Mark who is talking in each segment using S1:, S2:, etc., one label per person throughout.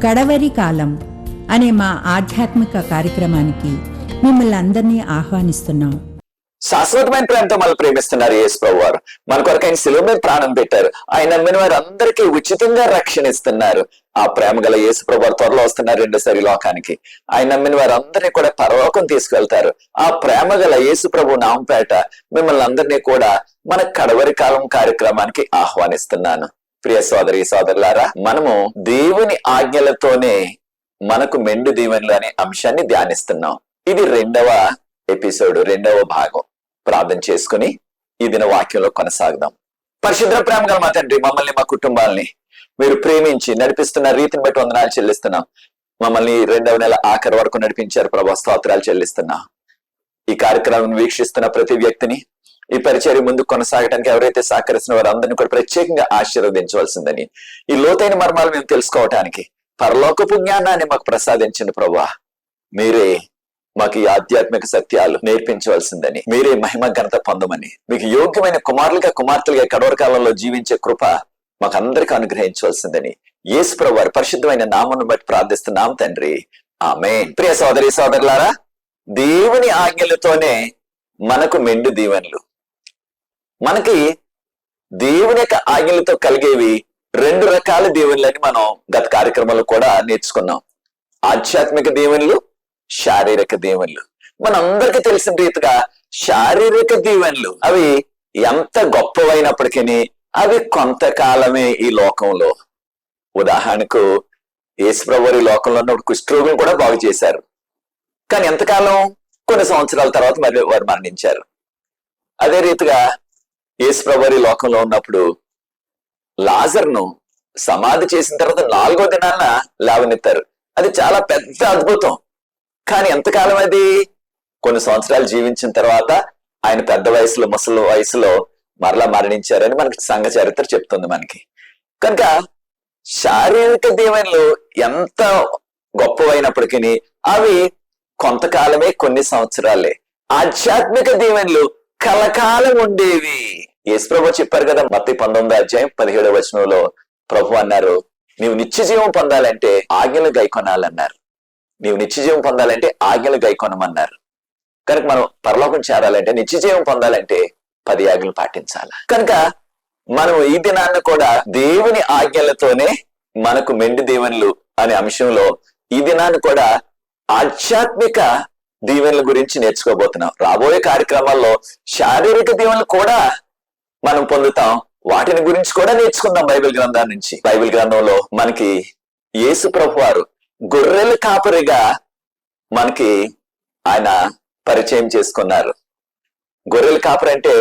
S1: కడవరి కాలం అనే మా ఆధ్యాత్మిక కార్యక్రమానికి మిమ్మల్ని అందరినీ ఆహ్వానిస్తున్నాం.
S2: శాశ్వతమైన ప్రేమతో మనల్ని ప్రేమిస్తున్నారు యేసు ప్రభు వారు. మన కొరకు ఆయన శిలువ మీద ప్రాణం పెట్టారు. ఆయన నమ్మిన వారు అందరికీ ఉచితంగా రక్షణ ఇస్తున్నారు. ఆ ప్రేమ గల యేసు ప్రభు వారు త్వరలో వస్తున్నారు రెండోసారి లోకానికి. ఆయన నమ్మిన వారు అందరినీ కూడా పరలోకం తీసుకెళ్తారు. ఆ ప్రేమ గల యేసు ప్రభు నామంపేట మిమ్మల్ని అందరినీ కూడా మన కడవరి కాలం కార్యక్రమానికి ఆహ్వానిస్తున్నాను. ప్రియ సోదరి సోదరులారా, మనము దేవుని ఆజ్ఞలతోనే మనకు మెండు దీవెనలు అనే అంశాన్ని ధ్యానిస్తున్నాం. ఇది రెండవ ఎపిసోడ్, రెండవ భాగం. ప్రార్థన చేసుకుని ఈ దిన వాక్యంలో కొనసాగుదాం. పరిశుద్ధ ప్రేమ గల మా తండ్రి, మమ్మల్ని మా కుటుంబాలని మీరు ప్రేమించి నడిపిస్తున్న రీతిని బట్టి వందనాలు చెల్లిస్తున్నాం. మమ్మల్ని 2వ నెల ఆఖరి వరకు నడిపించారు ప్రభా, స్తోత్రాలు చెల్లిస్తున్నాం. ఈ కార్యక్రమం వీక్షిస్తున్న ప్రతి వ్యక్తిని, ఈ పరిచర్య ముందుకు కొనసాగడానికి ఎవరైతే సహకరిస్తున్న వారు అందరినీ కూడా ప్రత్యేకంగా ఆశీర్వదించవలసిందని, ఈ లోతైన మర్మాలు మేము తెలుసుకోవటానికి పరలోకపు జ్ఞానాన్ని మాకు ప్రసాదించండి ప్రభా. మీరే మాకు ఈ ఆధ్యాత్మిక సత్యాలు నేర్పించవలసిందని, మీరే మహిమ ఘనత పొందమని, మీకు యోగ్యమైన కుమారులుగా కుమార్తెలుగా కడవరి కాలంలో జీవించే కృప మాకు అందరికీ అనుగ్రహించవలసిందని యేసు ప్రభు వారి పరిశుద్ధమైన నామమును బట్టి ప్రార్థిస్తున్నాం తండ్రి, ఆమేన్. ప్రియ సోదరి సోదరులారా, దేవుని ఆజ్ఞలతోనే మనకు మెండు దీవెనలు. మనకి దేవుని యొక్క ఆజ్ఞలతో కలిగేవి 2 రకాల దీవెనలని మనం గత కార్యక్రమంలో కూడా నేర్చుకున్నాం. ఆధ్యాత్మిక దీవెనలు, శారీరక దీవెనలు. మనందరికీ తెలిసిన రీతిగా శారీరక దీవెనలు అవి ఎంత గొప్పవైనప్పటికీ అవి కొంతకాలమే ఈ లోకంలో. ఉదాహరణకు యేసు ప్రభువు ఈ లోకంలో ఉన్నప్పుడు కుష్ఠరోగులు కూడా బాగు చేశారు. కానీ ఎంతకాలం? కొన్ని సంవత్సరాల తర్వాత మరి వారు మరణించారు. అదే రీతిగా యేసు ప్రభువు ఈ లోకంలో ఉన్నప్పుడు లాజర్ను సమాధి చేసిన తర్వాత 4వ దినాన లేవనెత్తారు. అది చాలా పెద్ద అద్భుతం. కానీ ఎంతకాలం అది? కొన్ని సంవత్సరాలు జీవించిన తర్వాత ఆయన పెద్ద వయసులో, ముసలి వయసులో మరలా మరణించారని మనకి సంఘ చరిత్ర చెప్తుంది మనకి. కనుక శారీరక దీవెనలు ఎంత గొప్పవైనప్పటికీ అవి కొంతకాలమే, కొన్ని సంవత్సరాలే. ఆధ్యాత్మిక దీవెనలు కలకాలం ఉండేవి. యేసు ప్రభు చెప్పారు కదా, మత్తయి 19:17 వచనంలో ప్రభు అన్నారు, నీవు నిత్య జీవం పొందాలంటే ఆజ్ఞలు గైకొనాలన్నారు. నీవు నిత్య జీవం పొందాలంటే ఆజ్ఞలు గైకొనమన్నారు. కనుక మనం పరలోకం చేరాలంటే, నిత్య జీవం పొందాలంటే 10 ఆజ్ఞలు పాటించాలి. కనుక మనం ఈ దినాన్ని కూడా దేవుని ఆజ్ఞలతోనే మనకు మెండు దీవెనలు అనే అంశంలో ఈ దినాన్ని కూడా ఆధ్యాత్మిక దీవెనల గురించి నేర్చుకోబోతున్నాం. రాబోయే కార్యక్రమాల్లో శారీరక దీవెనలు కూడా మనం పొందుతాం. వాటిని గురించి కూడా నేర్చుకుందాం బైబిల్ గ్రంథం నుంచి. బైబిల్ గ్రంథంలో మనకి యేసు ప్రభు వారు గొర్రెల కాపరిగా మనకి ఆయన పరిచయం చేసుకున్నారు. గొర్రెల కాపరి అంటే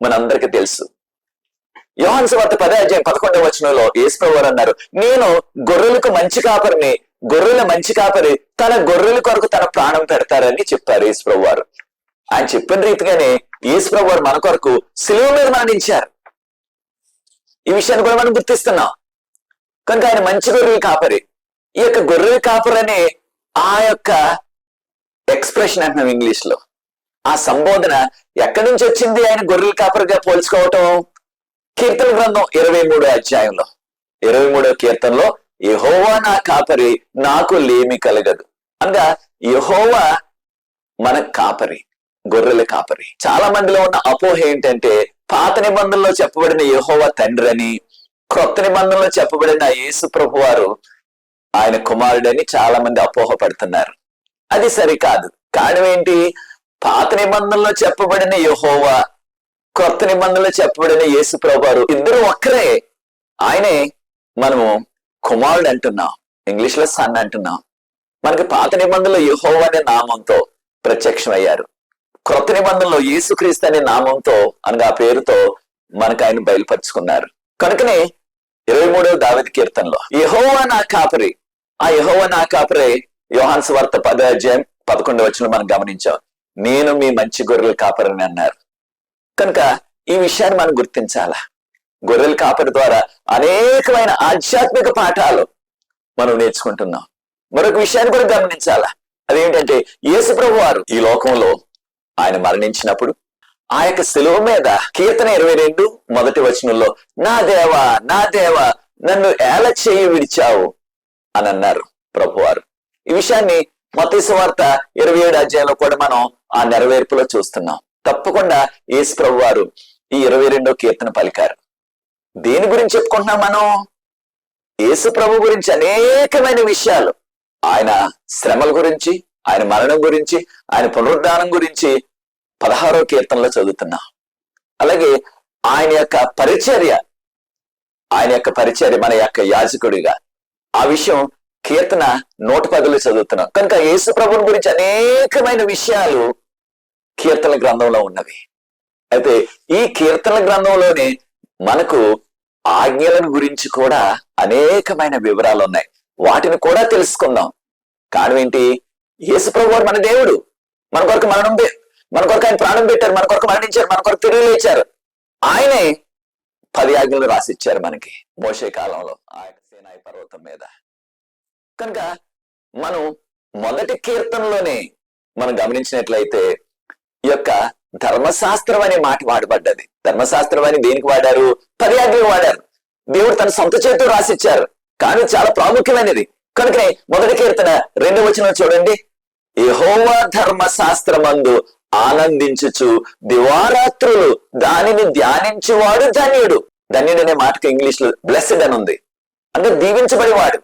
S2: మనందరికీ తెలుసు. యోహాను సువార్త 10:11 వచనంలో యేసు ప్రభు వారు అన్నారు, నేను గొర్రెలకు మంచి కాపరిని, గొర్రెల మంచి కాపరి తన గొర్రెల కొరకు తన ప్రాణం పెడతారని చెప్పారు యేసు ప్రభు వారు. ఆయన చెప్పిన రీతిగానే యేసు ప్రభు వారు మన కొరకు శిలువ మీద మరణించారు. ఈ విషయాన్ని కూడా మనం గుర్తిస్తున్నాం. కనుక ఆయన మంచి గొర్రెల కాపరి. ఈ యొక్క గొర్రెల కాపరి అనే ఆ యొక్క ఎక్స్ప్రెషన్ అంటున్నాం ఇంగ్లీష్ లో. ఆ సంబోధన ఎక్కడి నుంచి వచ్చింది? ఆయన గొర్రెల కాపరిగా పోల్చుకోవటం కీర్తన గ్రంథం 23వ అధ్యాయంలో 23వ కీర్తనలో, యెహోవా నా కాపరి, నాకు లేమి కలగదు. అనగా యెహోవా మన కాపరి, గొర్రెల కాపరి. చాలా మందిలో ఉన్న అపోహ ఏంటంటే, పాత నిబంధనలో చెప్పబడిన యెహోవా తండ్రి అని, క్రొత్త నిబంధనలో చెప్పబడిన యేసు ప్రభు వారు ఆయన కుమారుడని చాలా మంది అపోహ పడుతున్నారు. అది సరికాదు. కారణం ఏంటి? పాత నిబంధనలో చెప్పబడిన యెహోవా, క్రొత్త నిబంధనలో చెప్పబడిన యేసు ప్రభు వారు ఇద్దరు ఒక్కరే. ఆయనే మనము కుమారుడు అంటున్నాం, ఇంగ్లీష్ లో సన్ అంటున్నాం. మనకి పాత నిబంధనలో యెహోవా అనే నామంతో ప్రత్యక్షమయ్యారు. క్రొత్త నిబంధనలో యేసుక్రీస్తు అనే నామంతో, అనగా ఆ పేరుతో మనకు ఆయన బయలుపరుచుకున్నారు. కనుకనే 23వ దావీదు కీర్తనలో యెహోవా నా కాపరి, ఆ యెహోవా నా కాపరి యోహాను సువార్త 10:11 వచనంలో మనం గమనించాం, నేను మీ మంచి గొర్రెల కాపరిని అన్నారు. కనుక ఈ విషయాన్ని మనం గుర్తించాలా. గొర్రెల కాపరి ద్వారా అనేకమైన ఆధ్యాత్మిక పాఠాలు మనం నేర్చుకుంటున్నాం. మరొక విషయాన్ని కూడా గమనించాలా. అదేంటంటే, యేసు ప్రభు వారు ఈ లోకంలో ఆయన మరణించినప్పుడు ఆ యొక్క శిలువ మీద కీర్తన 22 మొదటి వచనంలో, నా దేవా నా దేవా నన్ను ఏల చేయి విడిచావు, అని అన్నారు ప్రభువారు. ఈ విషయాన్ని మత్తయి సువార్త 27 అధ్యాయంలో కూడా మనం ఆ నెరవేర్పులో చూస్తున్నాం. తప్పకుండా యేసు ప్రభువారు ఈ 22వ కీర్తన పలికారు. దేని గురించి చెప్పుకుంటున్నాం మనం? యేసు ప్రభు గురించి అనేకమైన విషయాలు, ఆయన శ్రమల గురించి, ఆయన మరణం గురించి, ఆయన పునరుద్ధానం గురించి 16వ కీర్తనలో చదువుతున్నాం. అలాగే ఆయన యొక్క పరిచర్య మన యొక్క యాజకుడిగా, ఆ విషయం కీర్తన 110లో చదువుతున్నాం. కనుక యేసు ప్రభుని గురించి అనేకమైన విషయాలు కీర్తన గ్రంథంలో ఉన్నవి. అయితే ఈ కీర్తన గ్రంథంలోనే మనకు ఆజ్ఞలను గురించి కూడా అనేకమైన వివరాలు ఉన్నాయి. వాటిని కూడా తెలుసుకుందాం. కారణం ఏంటి? యేసు ప్రభువు మన దేవుడు. మన కొరకు ఆయన ప్రాణం పెట్టారు, మన కొరకు మరణించారు, మన కొరకు తిరిగి లేచారు. ఆయనే 10 ఆజ్ఞలు రాసిచ్చారు మనకి మోషే కాలంలో ఆయన సీనాయి పర్వతం మీద. కనుక మనం మొదటి కీర్తనలోనే మనం గమనించినట్లయితే ఈ యొక్క ధర్మశాస్త్రం అనే మాట వాడబడ్డది. ధర్మశాస్త్రం అని దేనికి వాడారు? 10 ఆజ్ఞలు వాడారు. దేవుడు తన సొంత చేతితో రాసిచ్చారు, కానీ చాలా ప్రాముఖ్యమైనది. కనుకనే మొదటి కీర్తన 2వ వచనం చూడండి. యెహోవా ధర్మశాస్త్రమందు ఆనందించుచు దివారాత్రులు దానిని ధ్యానించువాడు ధన్యుడు. ధన్యుడు అనే మాటకు ఇంగ్లీష్ లో బ్లెస్డ్ అని ఉంది. అంటే దీవించబడేవాడు.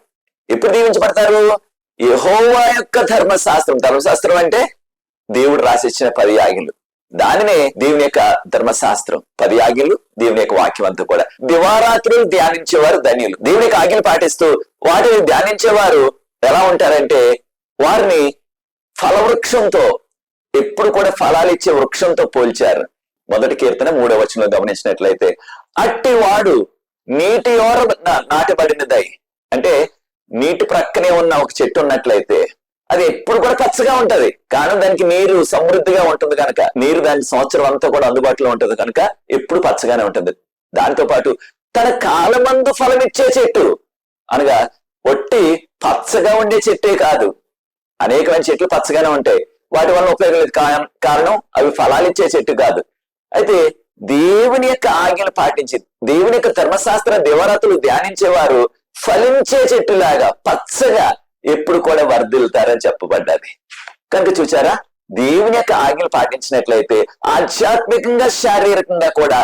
S2: ఎప్పుడు దీవించబడతారు? యెహోవా యొక్క ధర్మశాస్త్రం. ధర్మశాస్త్రం అంటే దేవుడు రాసిచ్చిన 10 ఆజ్ఞలు. దానినే దేవుని యొక్క ధర్మశాస్త్రం. 10 ఆజ్ఞలు, దేవుని యొక్క వాక్యం అంతా కూడా. దివారాత్రులు ధ్యానించేవారు ధన్యులు. దేవుని యొక్క ఆజ్ఞలు పాటిస్తూ వాటిని ధ్యానించేవారు ఎలా ఉంటారంటే, వారిని ఫలవృక్షంతో, ఎప్పుడు కూడా ఫలాలు ఇచ్చే వృక్షంతో పోల్చారు. మొదటి కీర్తన 3వ వచనంలో గమనించినట్లయితే, అట్టి వాడు నీటి ఓర నాటబడినదై, అంటే నీటి ప్రక్కనే ఉన్న ఒక చెట్టు ఉన్నట్లయితే అది ఎప్పుడు కూడా పచ్చగా ఉంటది. కానీ దానికి నీరు సమృద్ధిగా ఉంటుంది కనుక, నీరు దాని సంవత్సరం అంతా కూడా అందుబాటులో ఉంటుంది కనుక ఎప్పుడు పచ్చగానే ఉంటుంది. దాంతో పాటు తన కాలమందు ఫలమిచ్చే చెట్టు, అనగా ఒట్టి పచ్చగా ఉండే చెట్టే కాదు, అనేకమైన చెట్లు పచ్చగానే ఉంటాయి. వాటి వల్ల ఉపయోగం లేదు. కారణం అవి ఫలాలు ఇచ్చే చెట్టు కాదు. అయితే దేవుని యొక్క ఆజ్ఞలు పాటించి, దేవుని యొక్క ధర్మశాస్త్ర దివారాత్రులు ధ్యానించేవారు ఫలించే చెట్టులాగా పచ్చగా ఎప్పుడు కూడా వర్ధిల్తారని చెప్పబడ్డది. కనుక చూచారా, దేవుని యొక్క ఆజ్ఞలు పాటించినట్లయితే ఆధ్యాత్మికంగా, శారీరకంగా కూడా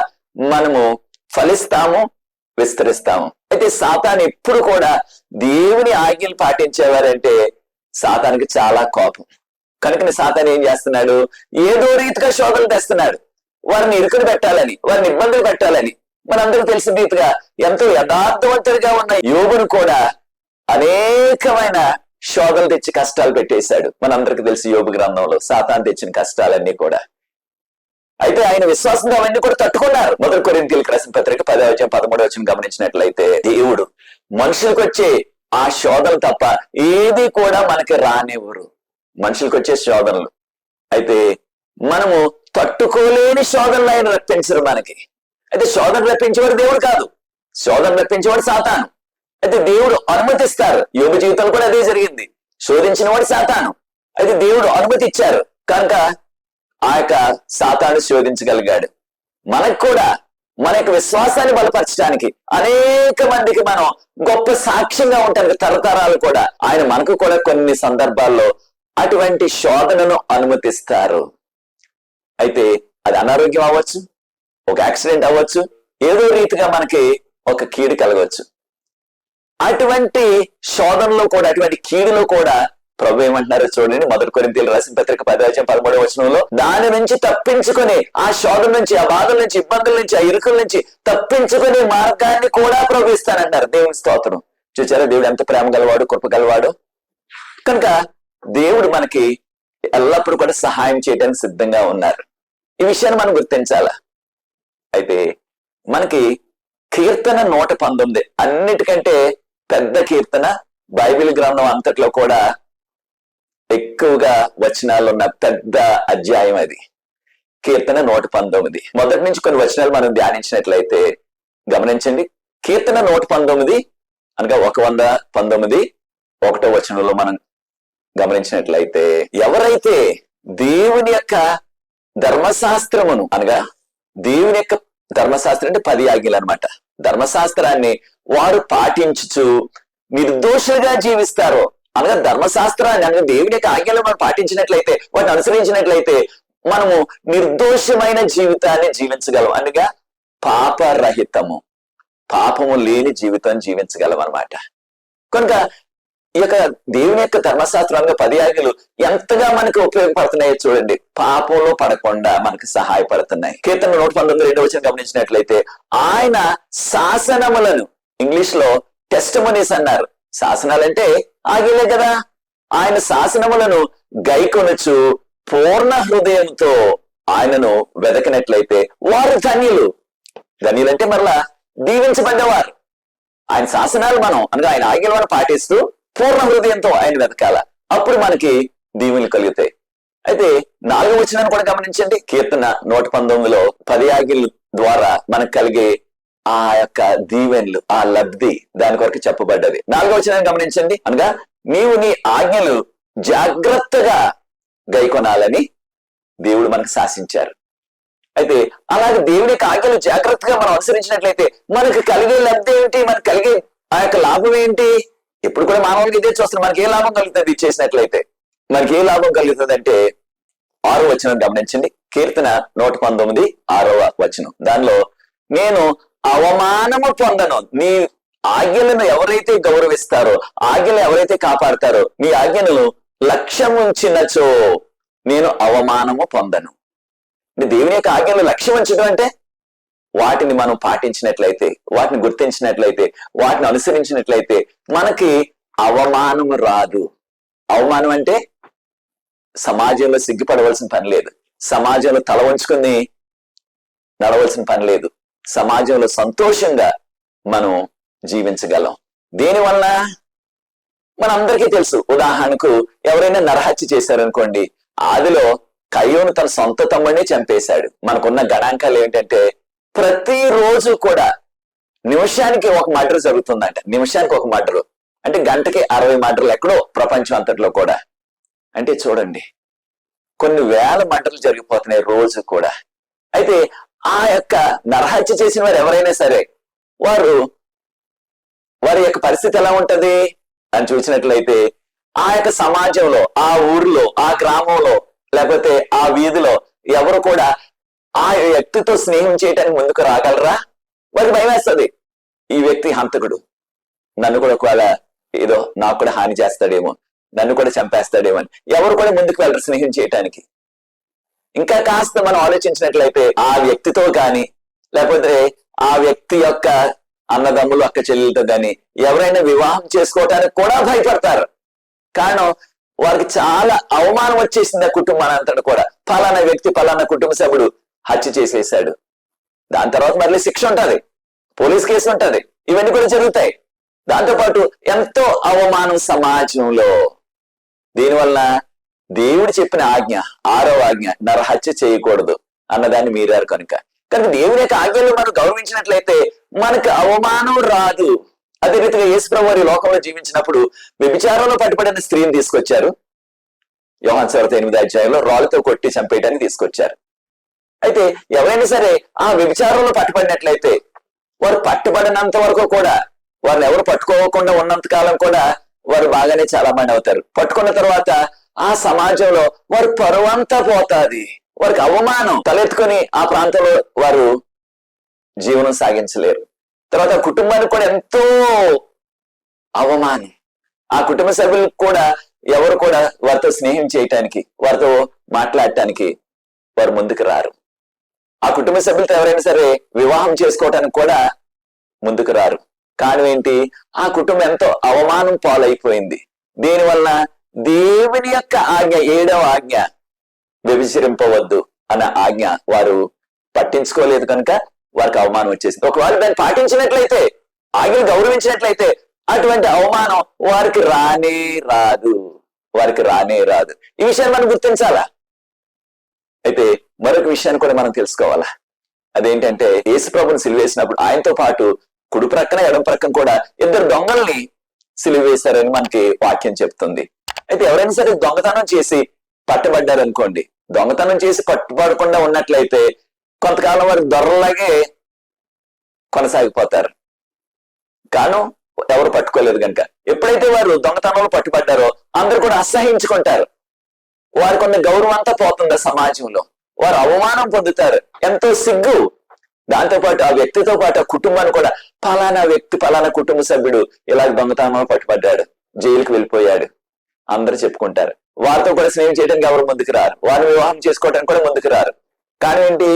S2: మనము ఫలిస్తాము, విస్తరిస్తాము. అయితే సాతాను ఎప్పుడు కూడా దేవుని ఆజ్ఞలు పాటించేవారంటే సాతానికి చాలా కోపం. కనుక సాతాను ఏం చేస్తున్నాడు? ఏదో రీతిగా శోధనలు తెస్తున్నాడు. వారిని ఇరుకులు పెట్టాలని, వారిని ఇబ్బందులు పెట్టాలని. మనందరూ తెలిసిన రీతిగా ఎంతో యథార్థవంతుడిగా ఉన్న యోబును కూడా అనేకమైన శోధనలు తెచ్చి కష్టాలు పెట్టేశాడు. మనందరికి తెలిసి యోబు గ్రంథంలో సాతాను తెచ్చిన కష్టాలన్నీ కూడా. అయితే ఆయన విశ్వాసంతో అవన్నీ కూడా తట్టుకున్నారు. మొదటి కొరింథీయులకు రాసిన పత్రిక 10వ అధ్యాయం 13వ వచనం గమనించినట్లయితే, దేవుడు మనుషులకు వచ్చే ఆ శోధనలు తప్ప ఏది కూడా మనకి రానివ్వరు. మనుషులకు వచ్చే శోధనలు అయితే మనము తట్టుకోలేని శోధనలు ఆయన రప్పించరు మనకి. అయితే శోధన రప్పించేవాడు దేవుడు కాదు, శోధన రప్పించేవాడు సాతాను. అయితే దేవుడు అనుమతిస్తారు. యోబు జీవితంలో కూడా అదే జరిగింది. శోధించిన వాడు సాతాను. అయితే దేవుడు అనుమతి ఇచ్చారు కనుక ఆ యొక్క సాతాను శోధించగలిగాడు. మనకు కూడా మన యొక్క విశ్వాసాన్ని బలపరచడానికి, అనేక మందికి మనం గొప్ప సాక్ష్యంగా ఉంటానికి తరతరాలు కూడా ఆయన మనకు కూడా కొన్ని సందర్భాల్లో అటువంటి శోధనను అనుమతిస్తారు. అయితే అది అనారోగ్యం అవ్వచ్చు, ఒక యాక్సిడెంట్ అవ్వచ్చు, ఏదో రీతిగా మనకి ఒక కీడు కలగవచ్చు. అటువంటి శోధనలో కూడా, అటువంటి కీడులో కూడా ప్రభు ఏమంటున్నారో చూడండి. మొదటి కొరింథీయులకు రాసిన పత్రిక 10వ అధ్యాయం 13వ వచనంలో, దాని నుంచి తప్పించుకుని, ఆ శోధన నుంచి, ఆ బాధల నుంచి, ఇబ్బందుల నుంచి, ఆ ఇరుకుల నుంచి తప్పించుకునే మార్గాన్ని కూడా ప్రభు ఇస్తానంటారు. దేవుని స్తోత్రం. చూచారా దేవుడు ఎంత ప్రేమ గలవాడు, కృప గలవాడు. కనుక దేవుడు మనకి ఎల్లప్పుడూ కూడా సహాయం చేయడానికి సిద్ధంగా ఉన్నారు. ఈ విషయాన్ని మనం గుర్తించాలా. అయితే మనకి కీర్తన 119 అన్నిటికంటే పెద్ద కీర్తన. బైబిల్ గ్రంథం అంతట్లో కూడా ఎక్కువగా వచనాలు ఉన్న పెద్ద అధ్యాయం అది. కీర్తన 119 మొదటి నుంచి కొన్ని వచనాలు మనం ధ్యానించినట్లయితే గమనించండి. కీర్తన 119 అనగా 119 1వ వచనంలో మనం గమనించినట్లయితే, ఎవరైతే దేవుని యొక్క ధర్మశాస్త్రమును, అనగా దేవుని యొక్క ధర్మశాస్త్రం అంటే 10 ఆజ్ఞలు అనమాట, ధర్మశాస్త్రాన్ని వారు పాటించుచు నిర్దోషులుగా జీవిస్తారో, అనగా ధర్మశాస్త్రాన్ని అనగా దేవుని యొక్క ఆజ్ఞలు మనం పాటించినట్లయితే, వాటిని అనుసరించినట్లయితే మనము నిర్దోషమైన జీవితాన్ని జీవించగలం. అనగా పాపరహితము, పాపము లేని జీవితం జీవించగలం అన్నమాట. కనుక ఈ యొక్క దేవుని యొక్క ధర్మశాస్త్రంలో 10 ఆజ్ఞలు ఎంతగా మనకు ఉపయోగపడుతున్నాయో చూడండి. పాపంలో పడకుండా మనకు సహాయపడుతున్నాయి. కీర్తన 119:2 గమనించినట్లయితే ఆయన శాసనములను, ఇంగ్లీష్ లో టెస్టిమోనీస్ అన్నారు. శాసనాలంటే ఆజ్ఞలే కదా. ఆయన శాసనములను గైకొనుచు పూర్ణ హృదయంతో ఆయనను వెదకినట్లయితే వారు ధన్యులు. ధన్యులంటే మరలా దీవించబడ్డవారు. ఆయన శాసనాలు మనం అనగా ఆయన ఆజ్ఞలు మనం పాటిస్తూ పూర్ణ హృదయంతో ఆయన వెతకాల. అప్పుడు మనకి దీవెనలు కలుగుతాయి. అయితే 4వ వచనాన్ని కూడా గమనించండి. కీర్తన 119లో 10 ఆజ్ఞల ద్వారా మనకు కలిగే ఆ యొక్క దీవెనలు, ఆ లబ్ధి దాని కొరకు చెప్పబడ్డది. 4వ వచనాన్ని గమనించండి. అనగా నీవు నీ ఆజ్ఞలు జాగ్రత్తగా గైకొనాలని దేవుడు మనకు శాసించారు. అయితే అలాగే దేవుని యొక్క ఆజ్ఞలు జాగ్రత్తగా మనం అనుసరించినట్లయితే మనకు కలిగే లబ్ధి ఏమిటి, మనకు కలిగే ఆ యొక్క లాభం ఏంటి? ఎప్పుడు కూడా మానవులకి ఇదే చూస్తున్నాం. మనకి ఏ లాభం కలుగుతుంది ఇది చేసినట్లయితే? మనకి ఏ లాభం కలుగుతుంది అంటే 6వ వచనం గమనించండి. కీర్తన 119:6వ వచనం. దానిలో నేను అవమానము పొందను. నీ ఆజ్ఞలను ఎవరైతే గౌరవిస్తారో, ఆజ్ఞలు ఎవరైతే కాపాడతారో, నీ ఆజ్ఞలను లక్ష్యం ఉంచినచో నేను అవమానము పొందను. దేవుని యొక్క ఆజ్ఞలు లక్ష్యం ఉంచడం అంటే వాటిని మనం పాటించినట్లయితే, వాటిని గుర్తించినట్లయితే, వాటిని అనుసరించినట్లయితే మనకి అవమానము రాదు. అవమానం అంటే సమాజంలో సిగ్గుపడవలసిన పని లేదు, సమాజంలో తల వంచుకుని నడవలసిన పని లేదు. సమాజంలో సంతోషంగా మనం జీవించగలం. దేనివల్ల మనందరికీ తెలుసు. ఉదాహరణకు ఎవరైనా నరహత్య చేశారనుకోండి, ఆదిలో కయ్యోను తన సొంత తమ్ముడిని చంపేశాడు. మనకున్న గణాంకాలు ఏంటంటే ప్రతిరోజు కూడా నిమిషానికి ఒక మర్డర్ జరుగుతుందంట. నిమిషానికి ఒక మర్డర్ అంటే గంటకి 60 మర్డర్లు ఎక్కడో ప్రపంచం అంతట్లో కూడా. అంటే చూడండి, కొన్ని వేల మర్డర్లు జరిగిపోతున్నాయి రోజు కూడా. అయితే ఆ యొక్క నరహత్య చేసిన వారు ఎవరైనా సరే వారి యొక్క పరిస్థితి ఎలా ఉంటది అని చూసినట్లయితే, ఆ యొక్క సమాజంలో, ఆ ఊర్లో, ఆ గ్రామంలో, లేకపోతే ఆ వీధిలో ఎవరు కూడా ఆ వ్యక్తితో స్నేహం చేయడానికి ముందుకు రాగలరా? వారికి భయం వేస్తుంది. ఈ వ్యక్తి హంతకుడు, నన్ను కూడా ఒకవేళ ఏదో నాకు కూడా హాని చేస్తాడేమో, నన్ను కూడా చంపేస్తాడేమో అని ఎవరు కూడా ముందుకు వెళ్ళరు స్నేహం చేయటానికి. ఇంకా కాస్త మనం ఆలోచించినట్లయితే ఆ వ్యక్తితో కానీ, లేకపోతే ఆ వ్యక్తి యొక్క అన్నదమ్ములు, అక్క చెల్లెలతో కానీ ఎవరైనా వివాహం చేసుకోవటానికి కూడా భయపడతారు. కారణం వారికి చాలా అవమానం వచ్చేసింది ఆ కుటుంబాన్ని అంతటి కూడా. ఫలానా వ్యక్తి, ఫలానా కుటుంబ సభ్యుడు హత్య చేసేసాడు, దాని తర్వాత మళ్ళీ శిక్ష ఉంటది, పోలీస్ కేసు ఉంటది, ఇవన్నీ కూడా జరుగుతాయి. దాంతోపాటు ఎంతో అవమానం సమాజంలో. దీనివల్ల దేవుడు చెప్పిన ఆజ్ఞ, 6వ ఆజ్ఞ, నరహత్య చేయకూడదు అన్నదాన్ని మీరారు. కనుక దేవుని యొక్క ఆజ్ఞలు మనం గౌరవించినట్లయితే మనకు అవమానం రాదు. అదే రీతిగా యేసుప్రభువు వారి లోకంలో జీవించినప్పుడు వ్యభిచారంలో పట్టుబడిన స్త్రీని తీసుకొచ్చారు. యోహాను సువార్త 8వ అధ్యాయంలో రాళ్ళతో కొట్టి చంపేయడానికి తీసుకొచ్చారు. అయితే ఎవరైనా సరే ఆ వ్యభిచారంలో పట్టుబడినట్లయితే వారు పట్టుబడినంత వరకు కూడా, వారిని ఎవరు పట్టుకోకుండా ఉన్నంత కాలం కూడా వారు బాగానే చాలా మంది అవుతారు. పట్టుకున్న తర్వాత ఆ సమాజంలో వారు పరువంతా పోతాది, వారికి అవమానం తలెత్తుకొని ఆ ప్రాంతంలో వారు జీవనం సాగించలేరు. తర్వాత కుటుంబానికి కూడా ఎంతో అవమానం. ఆ కుటుంబ సభ్యులకు కూడా ఎవరు కూడా వారితో స్నేహం చేయటానికి, వారితో మాట్లాడటానికి వారు ముందుకు రారు. ఆ కుటుంబ సభ్యులతో ఎవరైనా సరే వివాహం చేసుకోవటానికి కూడా ముందుకు రారు. కారణం ఏంటి? ఆ కుటుంబం ఎంతో అవమానం పాలైపోయింది. దీనివల్ల దేవుని యొక్క ఆజ్ఞ, 7వ ఆజ్ఞ, వ్యభిచరింపవద్దు అన్న ఆజ్ఞ వారు పట్టించుకోలేదు కనుక వారికి అవమానం వచ్చేసింది. ఒకవేళ దాన్ని పాటించినట్లయితే, ఆజ్ఞను గౌరవించినట్లయితే అటువంటి అవమానం వారికి రానే రాదు, వారికి రానే రాదు. ఈ విషయాన్ని మనం గుర్తించాలా. అయితే మరొక విషయాన్ని కూడా మనం తెలుసుకోవాలా. అదేంటంటే యేసు ప్రభువుని సిలువేసినప్పుడు ఆయనతో పాటు కుడి ప్రక్కన ఎడం ప్రక్కన కూడా 2 దొంగల్ని సిలువేశారని మనకి వాక్యం చెప్తుంది. అయితే ఎవరైనా సరే దొంగతనం చేసి పట్టబడ్డారనుకోండి, దొంగతనం చేసి పట్టుబడకుండా ఉన్నట్లయితే కొంతకాలం వారు దొరలాగే కొనసాగిపోతారు. కాను ఎవరు పట్టుకోలేదు కనుక. ఎప్పుడైతే వారు దొంగతనంలో పట్టుబడ్డారో అందరూ కూడా అసహించుకుంటారు. వారికి ఉన్న గౌరవం అంతా పోతుంది సమాజంలో. వారు అవమానం పొందుతారు, ఎంతో సిగ్గు. దాంతో పాటు ఆ వ్యక్తితో పాటు ఆ కుటుంబాన్ని కూడా, పలానా వ్యక్తి పలానా కుటుంబ సభ్యుడు ఇలా దొంగతనంలో పట్టుబడ్డాడు, జైలుకి వెళ్ళిపోయాడు, అందరూ చెప్పుకుంటారు. వారితో కూడా స్నేహం చేయడానికి ఎవరు ముందుకు రారు, వారిని వివాహం చేసుకోవడానికి కూడా ముందుకు రారు. కానీ ఏంటి,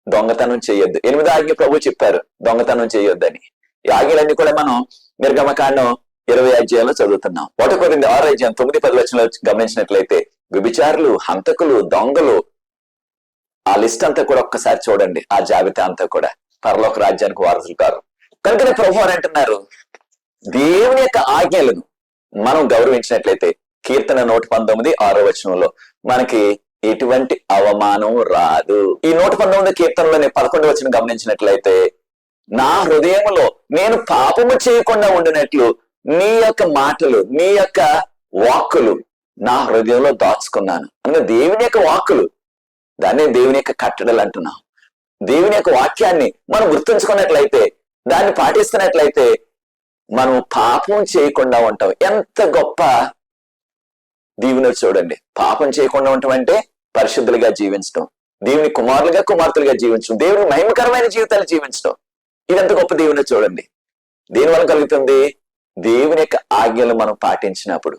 S2: దొంగతనం చేయొద్దు. 8వ ఆజ్ఞ ప్రభు చెప్పారు, దొంగతనం చేయొద్దని. ఈ ఆజ్ఞలన్నీ కూడా మనం నిర్గమకాండం 20 అధ్యాయంలో చదువుతున్నాం. 1 కొరింథీ 6 అధ్యాయం 9-10 వచనంలో గమనించినట్లయితే వ్యభిచారులు, హంతకులు, దొంగలు, ఆ లిస్ట్ అంతా కూడా ఒక్కసారి చూడండి, ఆ జాబితా అంతా కూడా పరలోక రాజ్యానికి వారసులు కారు. కనుకనే ప్రభు అని అంటున్నారు, దేవుని యొక్క ఆజ్ఞలను మనం గౌరవించినట్లయితే కీర్తన 119 6వ వచనంలో మనకి ఎటువంటి అవమానం రాదు. ఈ 119 కీర్తనలోని 11వ వచనం గమనించినట్లయితే, నా హృదయంలో నేను పాపము చేయకుండా ఉండినట్లు నీ యొక్క మాటలు, నీ యొక్క వాక్కులు నా హృదయంలో దాచుకున్నాను. అంటే దేవుని యొక్క వాక్కులు, దాన్ని దేవుని యొక్క కట్టడలు అంటున్నాం. దేవుని యొక్క వాక్యాన్ని మనం గుర్తుంచుకున్నట్లయితే, దాన్ని పాటిస్తున్నట్లయితే మనం పాపం చేయకుండా ఉంటాం. ఎంత గొప్ప దీవెన చూడండి. పాపం చేయకుండా ఉండటం అంటే పరిశుద్ధులుగా జీవించడం, దేవుని కుమారులుగా కుమార్తెలుగా జీవించడం, దేవుని మహిమకరమైన జీవితాలు జీవించడం. ఇదంత గొప్ప దీవెన చూడండి. దేనివల్ల కలుగుతుంది? దేవుని యొక్క ఆజ్ఞలు మనం పాటించినప్పుడు.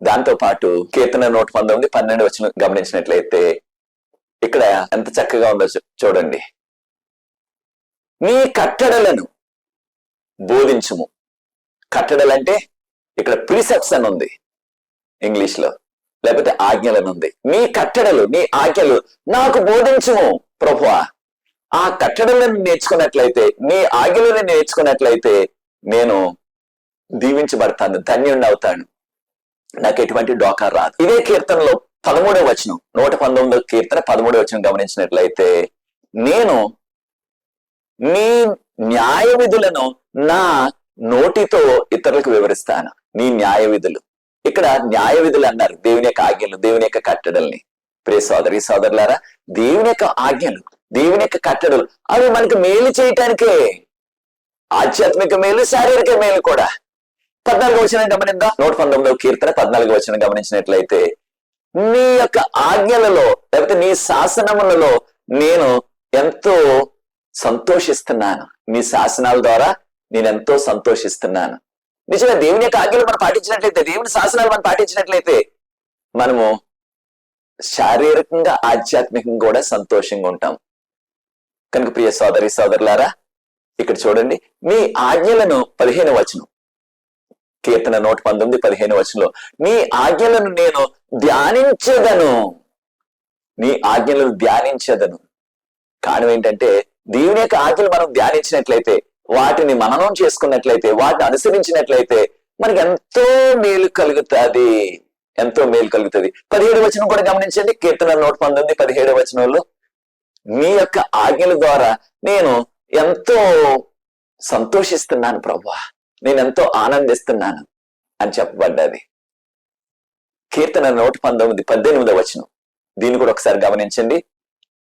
S2: దాంతో పాటు కీర్తన 119 12 వచనం గమనించినట్లయితే ఇక్కడ ఎంత చక్కగా ఉందో చూడండి. నీ కట్టడలను బోధించుము. కట్టడలంటే ఇక్కడ ప్రిసెప్ట్స్ అని ఉంది ఇంగ్లీష్ లో, లేకపోతే ఆజ్ఞలను ఉంది. నీ కట్టడలు, నీ ఆజ్ఞలు నాకు బోధించుము ప్రభువా. ఆ కట్టడలను నేర్చుకున్నట్లయితే, నీ ఆజ్ఞలను నేర్చుకున్నట్లయితే నేను దీవించబడతాను, ధన్యుణ్ణి అవుతాను, నాకు ఎటువంటి డోకా రాదు. ఇదే కీర్తనలో 13వ వచనం, 119వ కీర్తన 13వ వచనం గమనించినట్లయితే, నేను నీ న్యాయ విధులను నా నోటితో ఇతరులకు వివరిస్తాను. నీ న్యాయ విధులు, ఇక్కడ న్యాయ విధులు అన్నారు, దేవుని యొక్క ఆజ్ఞలు, దేవుని యొక్క కట్టడల్ని. ప్రియ సోదరి సోదరులారా, దేవుని యొక్క ఆజ్ఞలు, దేవుని యొక్క కట్టడలు అవి మనకు మేలు చేయటానికే. ఆధ్యాత్మిక మేలు, శారీరక మేలు కూడా. 14వ వచనం గమనిద్దాం. 119వ కీర్తన 14వ వచనం గమనించినట్లయితే, నీ యొక్క ఆజ్ఞలలో లేకపోతే నీ శాసనములలో నేను ఎంతో సంతోషిస్తున్నాను. నీ శాసనాల ద్వారా నేను ఎంతో సంతోషిస్తున్నాను. నిజంగా దేవుని యొక్క ఆజ్ఞలు మనం పాటించినట్లయితే, దేవుని శాసనాలు మనం పాటించినట్లయితే మనము శారీరకంగా ఆధ్యాత్మికంగా కూడా సంతోషంగా ఉంటాం. కనుక ప్రియ సోదరి సోదరులారా, ఇక్కడ చూడండి, నీ ఆజ్ఞలను 15వ వచనం, కీర్తన 119 15వ వచనంలో, నీ ఆజ్ఞలను నేను ధ్యానించదను. నీ ఆజ్ఞలను ధ్యానించదను. కారణం ఏంటంటే, దేవుని యొక్క ఆజ్ఞలు మనం ధ్యానించినట్లయితే, వాటిని మననం చేసుకున్నట్లయితే, వాటిని అనుసరించినట్లయితే మనకి ఎంతో మేలు కలుగుతుంది, ఎంతో మేలు కలుగుతుంది. 17వ వచనం కూడా గమనించండి. కీర్తన 119 17వ వచనంలో, నీ యొక్క ఆజ్ఞల ద్వారా నేను ఎంతో సంతోషిస్తున్నాను ప్రభువా, నేను ఎంతో ఆనందిస్తున్నాను అని చెప్పబడ్డది. కీర్తన 119 18వ వచనం, దీన్ని కూడా ఒకసారి గమనించండి.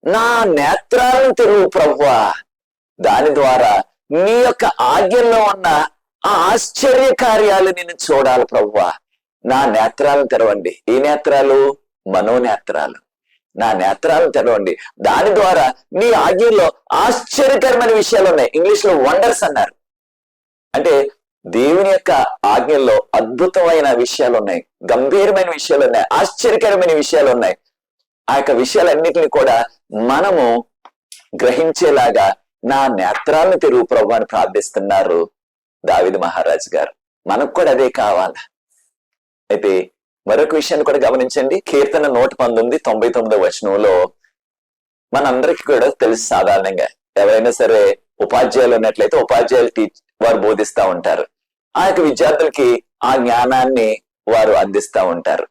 S2: నా నేత్రాలను తెరువు ప్రభువా, దాని ద్వారా నీ యొక్క ఆజ్ఞల్లో ఉన్న ఆ ఆశ్చర్య కార్యాలు నేను చూడాలి ప్రభువా. నా నేత్రాలను తెరవండి. ఏ నేత్రాలు? మనోనేత్రాలు. నా నేత్రాలను తెరవండి. దాని ద్వారా నీ ఆజ్ఞల్లో ఆశ్చర్యకరమైన విషయాలు ఉన్నాయి. ఇంగ్లీష్ లో వండర్స్ అన్నారు. అంటే దేవుని యొక్క ఆజ్ఞల్లో అద్భుతమైన విషయాలు ఉన్నాయి, గంభీరమైన విషయాలు ఉన్నాయి, ఆశ్చర్యకరమైన విషయాలు ఉన్నాయి. ఆ యొక్క విషయాలన్నిటిని కూడా మనము గ్రహించేలాగా నా నేత్రాలను తెరువు ప్రభు అని ప్రార్థిస్తున్నారు దావీదు మహారాజు గారు. మనకు కూడా అదే కావాలా? అయితే మరొక విషయాన్ని కూడా గమనించండి. కీర్తన 119 99వ వచనంలో మనందరికీ కూడా తెలుసు, సాధారణంగా ఎవరైనా సరే ఉపాధ్యాయులు ఉన్నట్లయితే ఉపాధ్యాయులు వారు బోధిస్తా ఉంటారు. ఆ యొక్క విద్యార్థులకి ఆ జ్ఞానాన్ని వారు అందిస్తా ఉంటారు.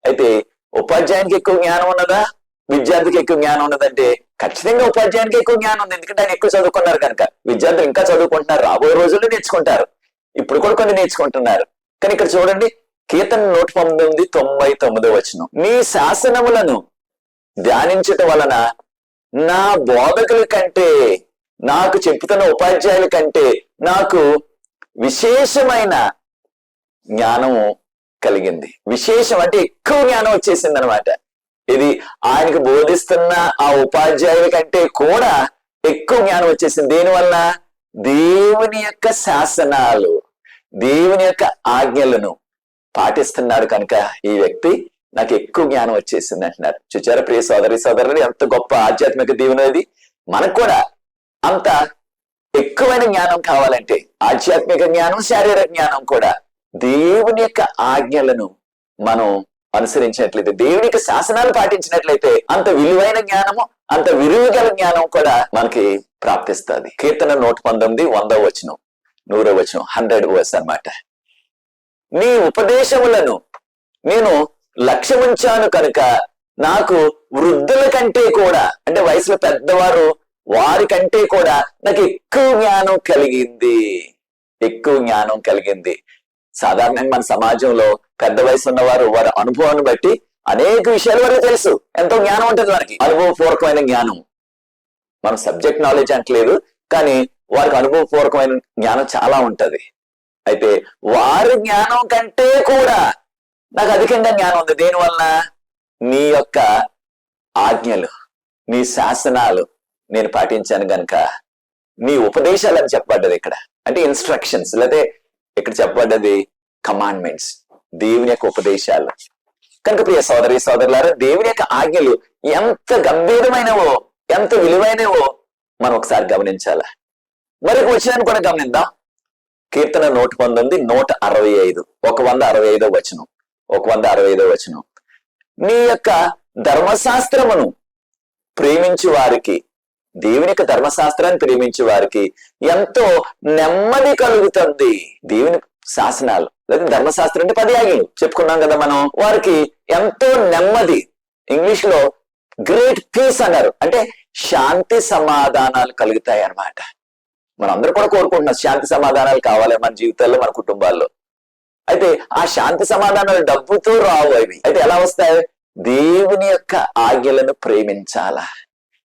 S2: అయితే ఉపాధ్యాయునికి ఎక్కువ జ్ఞానం ఉన్నదా, విద్యార్థికి ఎక్కువ జ్ఞానం ఉన్నదంటే ఖచ్చితంగా ఉపాధ్యాయునికి ఎక్కువ జ్ఞానం ఉంది. ఎందుకంటే ఆయన ఎక్కువ చదువుకున్నారు కనుక. విద్యార్థులు ఇంకా చదువుకుంటున్నారు, రాబోయే రోజుల్లో నేర్చుకుంటారు, ఇప్పుడు కూడా కొన్ని నేర్చుకుంటున్నారు. కానీ ఇక్కడ చూడండి, కీర్తన 119 99వ వచనం, నీ శాసనములను ధ్యానించటం వలన నా బోధకుల కంటే, నాకు చెప్పుతున్న ఉపాధ్యాయుల కంటే నాకు విశేషమైన జ్ఞానము కలిగింది. విశేషం అంటే ఎక్కువ జ్ఞానం వచ్చేసింది అనమాట. ఇది ఆయనకు బోధిస్తున్న ఆ ఉపాధ్యాయుల కంటే కూడా ఎక్కువ జ్ఞానం వచ్చేసింది. దేనివల్ల? దేవుని యొక్క శాసనాలు, దేవుని యొక్క ఆజ్ఞలను పాటిస్తున్నాడు కనుక ఈ వ్యక్తి నాకు ఎక్కువ జ్ఞానం వచ్చేసింది అంటున్నారు. చూచారా ప్రియ సోదరి సోదరులు, ఎంత గొప్ప ఆధ్యాత్మిక దీవెన ఇది. మనకు కూడా అంత ఎక్కువైన జ్ఞానం కావాలంటే, ఆధ్యాత్మిక జ్ఞానం, శారీరక జ్ఞానం కూడా, దేవుని యొక్క ఆజ్ఞలను మనం అనుసరించినట్లయితే, దేవుని యొక్క శాసనాలు పాటించినట్లయితే అంత విలువైన జ్ఞానము, అంత విలువ గల జ్ఞానం కూడా మనకి ప్రాప్తిస్తుంది. కీర్తన 119 100వ వచనం, 100వ వచనం, 100 వర్స్ అన్నమాట. నీ ఉపదేశములను నేను లక్ష్యముంచాను కనుక నాకు వృద్ధుల కంటే కూడా, అంటే వయసులో పెద్దవారు, వారి కంటే కూడా నాకు ఎక్కువ జ్ఞానం కలిగింది. ఎక్కువ జ్ఞానం కలిగింది. సాధారణంగా మన సమాజంలో పెద్ద వయసు ఉన్నవారు వారి అనుభవాన్ని బట్టి అనేక విషయాలు వరకు తెలుసు, ఎంతో జ్ఞానం ఉంటుంది వారికి, అనుభవపూర్వకమైన జ్ఞానం. మనం సబ్జెక్ట్ నాలెడ్జ్ అంటలేదు, కానీ వారికి అనుభవపూర్వకమైన జ్ఞానం చాలా ఉంటది. అయితే వారి జ్ఞానం కంటే కూడా నాకు అధికంగా జ్ఞానం ఉంది. దేనివల్ల? నీ యొక్క ఆజ్ఞలు, నీ శాసనాలు నేను పాటించాను గనక. నీ ఉపదేశాలు అని చెప్పబడ్డది ఇక్కడ, అంటే ఇన్స్ట్రక్షన్స్, లేకపోతే ఇక్కడ చెప్పబడ్డది కమాండ్మెంట్స్, దేవుని యొక్క ఉపదేశాలు. కనుక ప్రియ సోదరి సోదరులారా, దేవుని యొక్క ఆజ్ఞలు ఎంత గంభీరమైనవో, ఎంత విలువైనవో మనం ఒకసారి గమనించాల. మరొక వచనాన్ని కూడా గమనిద్దాం. కీర్తన 119 165, 165వ వచనం, 165వ వచనం. నీ యొక్క ధర్మశాస్త్రమును ప్రేమించు వారికి, దేవుని యొక్క ధర్మశాస్త్రాన్ని ప్రేమించే వారికి ఎంతో నెమ్మది కలుగుతుంది. దేవుని శాసనాలు లేదా ధర్మశాస్త్రం అంటే 10 ఆజ్ఞలు చెప్పుకున్నాం కదా మనం. వారికి ఎంతో నెమ్మది, ఇంగ్లీష్ లో గ్రేట్ పీస్ అన్నారు, అంటే శాంతి సమాధానాలు కలుగుతాయి అన్నమాట. మనం అందరూ కూడా కోరుకుంటున్నాం శాంతి సమాధానాలు కావాలి మన జీవితాల్లో, మన కుటుంబాల్లో. అయితే ఆ శాంతి సమాధానాలు డబ్బుతో రావు అవి. అయితే ఎలా వస్తాయి? దేవుని యొక్క ఆజ్ఞలను ప్రేమించాలా,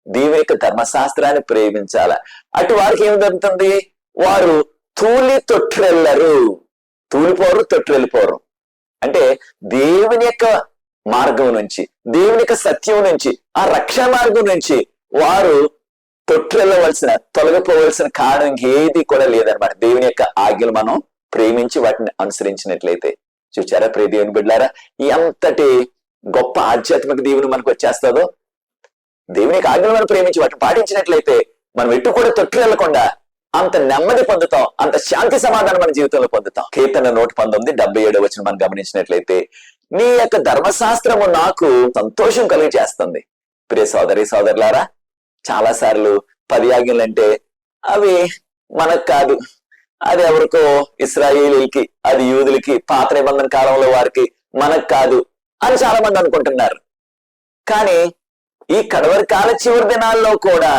S2: దేవుని యొక్క ధర్మశాస్త్రాన్ని ప్రేమించాలా. అటు వారికి ఏమి జరుగుతుంది? వారు తూలి తొట్టిల్లరు, తూలిపోరు, తొట్టిల్లిపోరు. అంటే దేవుని యొక్క మార్గం నుంచి, దేవుని యొక్క సత్యం నుంచి, ఆ రక్షణ మార్గం నుంచి వారు తొట్టిల్లవలసిన, తొలగిపోవలసిన కారణం ఇంకేది కూడా లేదనమాట. దేవుని యొక్క ఆజ్ఞలు మనం ప్రేమించి వాటిని అనుసరించినట్లయితే. చూచారా ప్రియ దేవుని బిడ్డలారా, ఎంతటి గొప్ప ఆధ్యాత్మిక దీవెన మనకు వచ్చేస్తుందో. దేవుని యొక్క ఆజ్ఞలు మనం ప్రేమించి వాటిని పాటించినట్లయితే మనం ఎటు కూడా తొట్టిల్లకుండా అంత నెమ్మది పొందుతాం, అంత శాంతి సమాధానం మన జీవితంలో పొందుతాం. కీర్తన 119 77వ వచనం మనం గమనించినట్లయితే, నీ యొక్క ధర్మశాస్త్రము నాకు సంతోషం కలిగి చేస్తుంది. ప్రియ సోదరి సోదరులారా, చాలా సార్లు 10 ఆజ్ఞలు అంటే అవి మనకు కాదు, అది ఎవరికో ఇశ్రాయేలీలకి, అది యూదులకి, పాత నిబంధన కాలంలో వారికి, మనకు కాదు అని చాలా మంది అనుకుంటున్నారు. కానీ ఈ కడవరి కాల చివరి దినాల్లో కూడా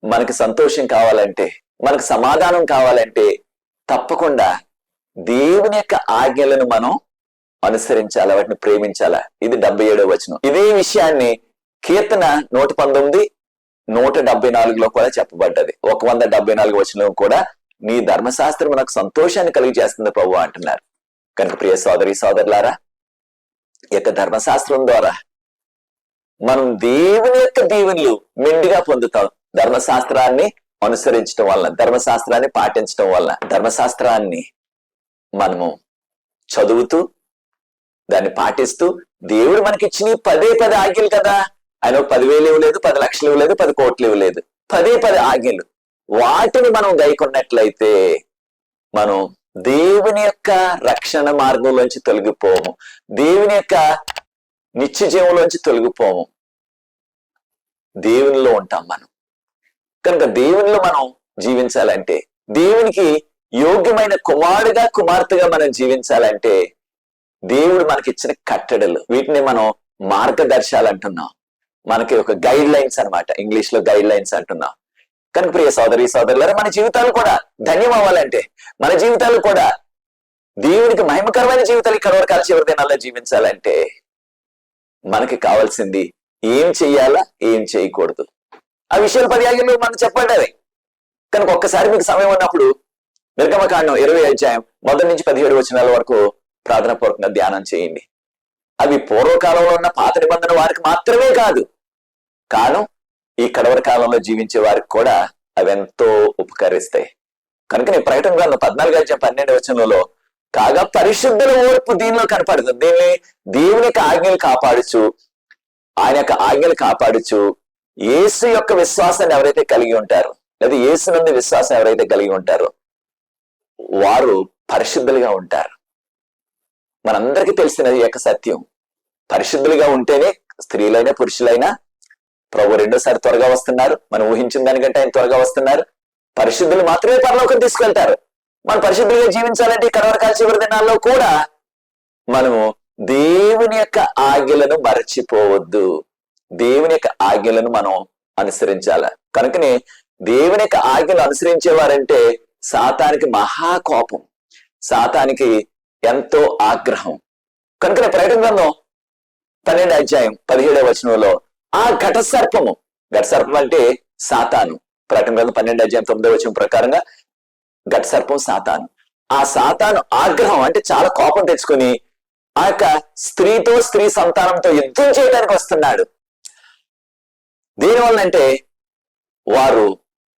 S2: మనకి సంతోషం కావాలంటే, మనకు సమాధానం కావాలంటే తప్పకుండా దేవుని యొక్క ఆజ్ఞలను మనం అనుసరించాలా, వాటిని ప్రేమించాలా. ఇది 77వ వచనం. ఇదే విషయాన్ని కీర్తన 119 174లో కూడా చెప్పబడ్డది. 174 వచనం కూడా నీ ధర్మశాస్త్రం నాకు సంతోషాన్ని కలిగి చేస్తుంది ప్రభువా అంటున్నారు. కనుక ప్రియ సోదరి సోదరులారా, ఈ యొక్క ధర్మశాస్త్రం ద్వారా మనం దేవుని యొక్క దీవెనలు మెండుగా పొందుతాం. ధర్మశాస్త్రాన్ని అనుసరించడం వలన, ధర్మశాస్త్రాన్ని పాటించడం వలన, ధర్మశాస్త్రాన్ని మనము చదువుతూ దాన్ని పాటిస్తూ, దేవుడు మనకి ఇచ్చిన 10 ఆజ్ఞలు కదా. ఆయన 10,000 ఇవ్వలేదు, 10 లక్షలు ఇవ్వలేదు, 10 కోట్లు ఇవ్వలేదు, 10 ఆజ్ఞలు. వాటిని మనం గైకొన్నట్లయితే మనం దేవుని యొక్క రక్షణ మార్గంలోంచి తొలగిపోము, దేవుని యొక్క నిత్య జీవంలోంచి తొలగిపోము, దేవునిలో ఉంటాం మనం. కనుక దేవునిలో మనం జీవించాలంటే, దేవునికి యోగ్యమైన కుమారుడిగా, కుమార్తెగా మనం జీవించాలంటే దేవుడు మనకిచ్చిన కట్టడలు, వీటిని మనం మార్గదర్శాలు అంటున్నాం. మనకి ఒక గైడ్ లైన్స్ అనమాట, ఇంగ్లీష్ లో గైడ్ లైన్స్ అంటున్నాం. కనుక ప్రియ సోదరి సోదరులారా, మన జీవితాలు కూడా ధన్యం అవ్వాలంటే, మన జీవితాలు కూడా దేవునికి మహిమకరమైన జీవితాలు ఇక్కడ వరకు చివరి దినాల్లో జీవించాలంటే మనకి కావాల్సింది ఏం చెయ్యాలా, ఏం చేయకూడదు, ఆ విషయాలు 10 ఆజ్ఞలు మనం చెప్పండి. కనుక ఒక్కసారి మీకు సమయం ఉన్నప్పుడు నిర్గమకాండం 20 అధ్యాయం 1 నుంచి 17 వచనాల వరకు ప్రార్థన పూర్వకంగా ధ్యానం చేయండి. అవి పూర్వకాలంలో ఉన్న పాత నిబంధన వారికి మాత్రమే కాదు, కాలం ఈ కడవరి కాలంలో జీవించే వారికి కూడా అవి ఎంతో ఉపకరిస్తాయి. కనుక నేను ప్రకటన గ్రంథం 14 అధ్యాయం 12 వచనంలో కాగా పరిశుద్ధుల ఓర్పు దీనిలో కనపడుతుంది. దీన్ని దేవుని యొక్క ఆజ్ఞలు కాపాడుచు, ఆయన యొక్క ఆజ్ఞలు కాపాడుచు యేసు యొక్క విశ్వాసాన్ని ఎవరైతే కలిగి ఉంటారో, లేదా యేసు నుండి విశ్వాసం ఎవరైతే కలిగి ఉంటారో వారు పరిశుద్ధులుగా ఉంటారు. మనందరికీ తెలిసినది యొక్క సత్యం. పరిశుద్ధులుగా ఉంటేనే స్త్రీలైనా పురుషులైనా ప్రభు రెండోసారి త్వరగా వస్తున్నారు. మనం ఊహించిన దానికంటే ఆయన త్వరగా వస్తున్నారు. పరిశుద్ధులు మాత్రమే పరలోకం తీసుకెళ్తారు. మనం పరిశుద్ధులుగా జీవించాలంటే కడవరకాల చివరి దినాల్లో కూడా మనము దేవుని యొక్క ఆజ్ఞలను మరచిపోవద్దు. దేవుని యొక్క ఆజ్ఞలను మనం అనుసరించాలి. కనుకనే దేవుని యొక్క ఆజ్ఞలు అనుసరించేవారంటే సాతానికి మహాకోపం, సాతానికి ఎంతో ఆగ్రహం. కనుకనే ప్రకటన గ్రంథం 12 అధ్యాయం 17 వచనంలో ఆ ఘట సర్పం అంటే సాతాను. ప్రకటన గ్రంథం 12 అధ్యాయం 9 వచనం ప్రకారంగా ఘట సర్పం సాతాను. ఆ సాతాను ఆగ్రహం అంటే చాలా కోపం తెచ్చుకుని ఆ యొక్క స్త్రీ సంతానంతో యుద్ధం చేయడానికి వస్తున్నాడు. దీనివల్లంటే వారు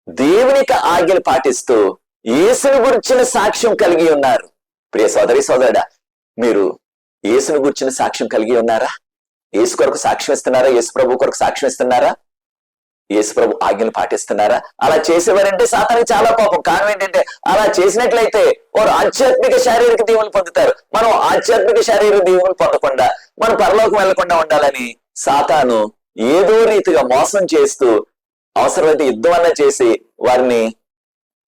S2: దేవునికి ఆజ్ఞలు పాటిస్తూ యేసును గురించిన సాక్ష్యం కలిగి ఉన్నారు. ప్రియ సోదరి సోదరుడా, మీరు యేసును గురించిన సాక్ష్యం కలిగి ఉన్నారా? యేసు కొరకు సాక్ష్యం ఇస్తున్నారా? యేసు ప్రభు కొరకు సాక్ష్యం ఇస్తున్నారా? యేసు ప్రభు ఆజ్ఞలు పాటిస్తున్నారా? అలా చేసేవారంటే సాతానికి చాలా కోపం. కారణం ఏంటంటే అలా చేసినట్లయితే వారు ఆధ్యాత్మిక శారీరక దీవులు పొందుతారు. మనం ఆధ్యాత్మిక శారీరక దీవులు పొందకుండా మనం పరలోకం వెళ్లకుండా ఉండాలని సాతాను ఏదో రీతిగా మోసం చేస్తూ అవసరమైతే యుద్ధం అన్న చేసి వారిని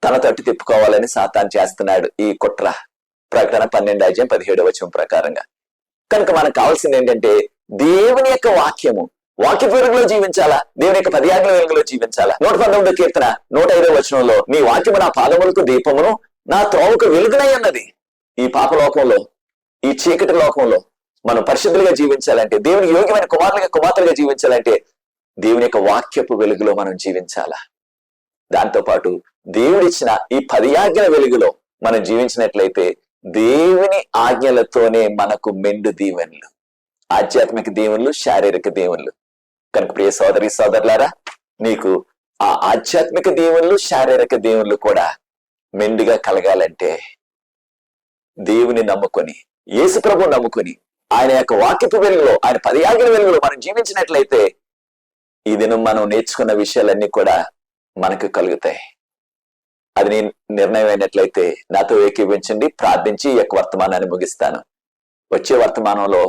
S2: తన తట్టు తిప్పుకోవాలని సాతాను చేస్తున్నాడు ఈ కుట్ర. ప్రకటన 12 అధ్యాయం 17 వచనం ప్రకారంగా. కనుక మనకు కావాల్సింది ఏంటంటే దేవుని యొక్క వాక్య వెలుగులో జీవించాలా, దేవుని యొక్క 10 ఆజ్ఞల వెలుగులో జీవించాలా. 119 కీర్తన 105 వచనంలో నీ వాక్యము నా పాదములకు దీపమును నా త్రోవకు వెలుగునై అన్నది. ఈ పాపలోకంలో, ఈ చీకటి లోకంలో మనం పరిశుద్ధులుగా జీవించాలంటే, దేవునికి యోగ్యమైన కుమార్తెలుగా జీవించాలంటే దేవుని యొక్క వాక్యపు వెలుగులో మనం జీవించాలా. దాంతో పాటు దేవుడిచ్చిన ఈ 10 ఆజ్ఞల వెలుగులో మనం జీవించినట్లయితే దేవుని ఆజ్ఞలతోనే మనకు మెండు దీవెనలు, ఆధ్యాత్మిక దీవెనలు, శారీరక దీవెనలు. కనుక ప్రియ సోదరి సోదరులారా, నీకు ఆ ఆధ్యాత్మిక దీవెనలు, శారీరక దీవెనలు కూడా మెండుగా కలగాలంటే దేవుని నమ్ముకొని, యేసు ప్రభువుని నమ్ముకొని, ఆయన యొక్క వాక్యపు వెలుగులో, ఆయన 10 ఆజ్ఞల వెలుగులో మనం జీవించినట్లయితే ఈ దినం మనం నేర్చుకున్న విషయాలన్నీ కూడా మనకు కలుగుతాయి. అది నీ నిర్ణయం అయినట్లయితే నాతో ఏకీభవించండి, ప్రార్థించి ఈ యొక్క వర్తమానాన్ని ముగిస్తాను. వచ్చే వర్తమానంలో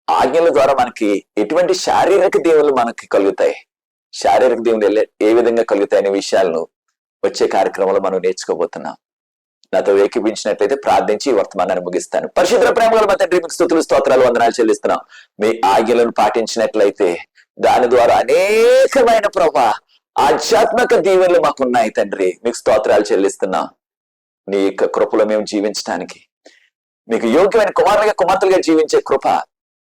S2: ఆజ్ఞల ద్వారా మనకి ఎటువంటి శారీరక దీవెనలు మనకి కలుగుతాయి, శారీరక దీవెనలు ఏ విధంగా కలుగుతాయి అనే విషయాలను వచ్చే కార్యక్రమంలో మనం నేర్చుకోబోతున్నాం. నాతో ఏకీభించినట్లయితే ప్రార్థించి ఈ వర్తమానాన్ని ముగిస్తాను. పరిశుద్ధ ప్రేమగల మా తండ్రి, మీకు స్తుతులు, స్తోత్రాలు, వందనాలు చెల్లిస్తున్నాం. మీ ఆజ్ఞలను పాటించినట్లయితే దాని ద్వారా అనేకమైన ప్రభా ఆధ్యాత్మిక దీవెనలు మాకున్నాయి తండ్రి. మీకు స్తోత్రాలు చెల్లిస్తున్నాం. నీ యొక్క కృపలో మేము జీవించడానికి, మీకు యోగ్యమైన కుమార్తెలుగా జీవించే కృప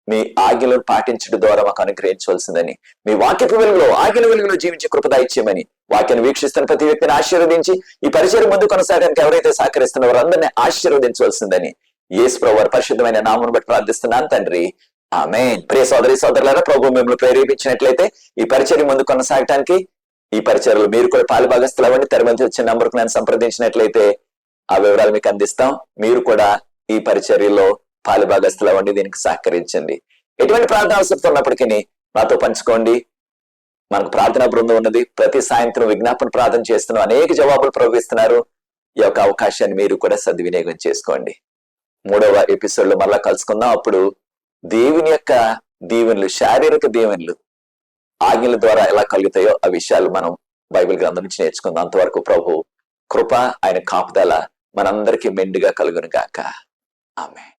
S2: మీ ఆజ్ఞలను పాటించడం ద్వారా మాకు అనుగ్రహించవలసిందని, మీ వాక్యపు వెలుగులో, ఆజ్ఞల వెలుగులో జీవించే కృప దయచేయమని, వాక్యాన్ని వీక్షిస్తున్న ప్రతి వ్యక్తిని ఆశీర్వదించి ఈ పరిచయం ముందు కొనసాగడానికి ఎవరైతే సహకరిస్తున్నారో వారందరినీ ఆశీర్వదించవలసిందని యేసు ప్రభువు పరిశుద్ధమైన నామమును బట్టి ప్రార్థిస్తున్నాను తండ్రి, ఆమేన్. ప్రియ సోదరి సోదరులారా, ప్రభు మిమ్మల్ని ప్రేరేపించినట్లయితే ఈ పరిచయం ముందు కొనసాగటానికి, ఈ పరిచయలు మీరు కూడా పాలుభాగస్తులు అవ్వండి. తెరమంది వచ్చిన నంబర్కు నన్ను సంప్రదించినట్లయితే ఆ వివరాలు మీకు అందిస్తాం. మీరు కూడా ఈ పరిచర్యలో పాలుభాగస్తులు అవ్వండి, దీనికి సహకరించండి. ఎటువంటి ప్రార్థన అవసరం ఉన్నప్పటికీ నాతో పంచుకోండి. మనకు ప్రార్థనా బృందం ఉన్నది. ప్రతి సాయంత్రం విజ్ఞాపన ప్రార్థన చేస్తున్నాం, అనేక జవాబులు ప్రవహిస్తున్నారు. ఈ యొక్క అవకాశాన్ని మీరు కూడా సద్వినియోగం చేసుకోండి. 3వ ఎపిసోడ్ లో మళ్ళా కలుసుకుందాం. అప్పుడు దేవుని యొక్క దీవెనలు, శారీరక దీవెనలు ఆజ్ఞల ద్వారా ఎలా కలుగుతాయో ఆ విషయాలు మనం బైబిల్ గ్రంథం నుంచి నేర్చుకుందాం. అంతవరకు ప్రభు కృప, ఆయన కాపుదల మనందరికీ మెండుగా కలుగును గాక. ఆమేన్.